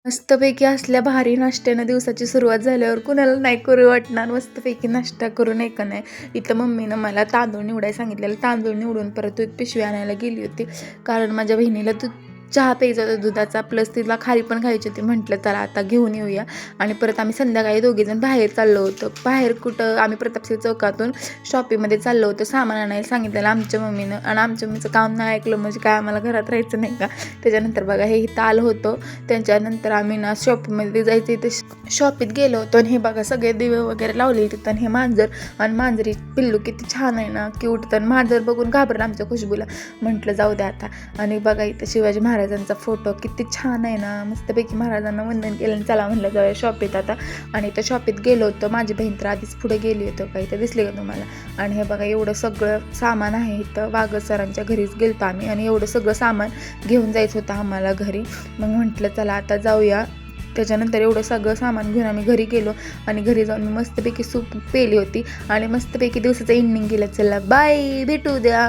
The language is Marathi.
मस्तपैकी असल्या भारी नाश्त्यानं दिवसाची सुरुवात झाल्यावर कुणाला नाही करू वाटणार. मस्तपैकी नाश्ता करून का नाही इथं मम्मीनं मला तांदूळ निवडायला सांगितलेलं. तांदूळ निवडून परत दूध पिशवी आणायला गेली होती, कारण माझ्या बहिणीला दूध चहा प्यायचा होता दुधाचा, प्लस तिला खारी पण खायची होती. म्हटलं चला आता घेऊन येऊया. आणि परत आम्ही संध्याकाळी दोघीजण बाहेर चाललो होतो. बाहेर कुठं, आम्ही प्रतापसिंग चौकातून शॉपिंगमध्ये चाललो होतो. सामान आणायला सांगितलेलं आमच्या मम्मीनं, आणि आमच्या मम्मीचं काम नाही ऐकलं म्हणजे काय आम्हाला घरात राहायचं नाही का. त्याच्यानंतर बघा हे इथं आलं होतं. त्याच्यानंतर आम्ही ना शॉपिंगमध्ये जायचं इथे शॉपीत गेलो होतो. आणि हे बघा सगळे दिवे वगैरे लावले तिथं. आणि हे मांजर, आणि मांजरी पिल्लू किती छान आहे ना, क्यूट. तर मांजर बघून घाबरलं आमच्या खुशबूला. म्हटलं जाऊ द्या आता. आणि बघा इथं शिवाजी महाराजांचा फोटो किती छान आहे ना, मस्तपैकी महाराजांना वंदन केलं. चला म्हटलं जाऊया शॉपीत आता. आणि इथं शॉपीत गेलो होतो. माझी बहीण तर आधीच पुढे गेली होतं, काही तर दिसले का तुम्हाला. आणि हे बघा एवढं सगळं सामान आहे इथं. वाघ सरांच्या घरीच गेलतो आम्ही, आणि एवढं सगळं सामान घेऊन जायचं होतं आम्हाला घरी. मग म्हटलं चला आता जाऊया. त्याच्यानंतर एवढं सगळं सामान घेऊन आम्ही घरी गेलो. आणि घरी जाऊन मी मस्तपैकी सूप पेली होती, आणि मस्तपैकी दिवसाचं एंडिंग केलं. चला बाय, भेटू द्या.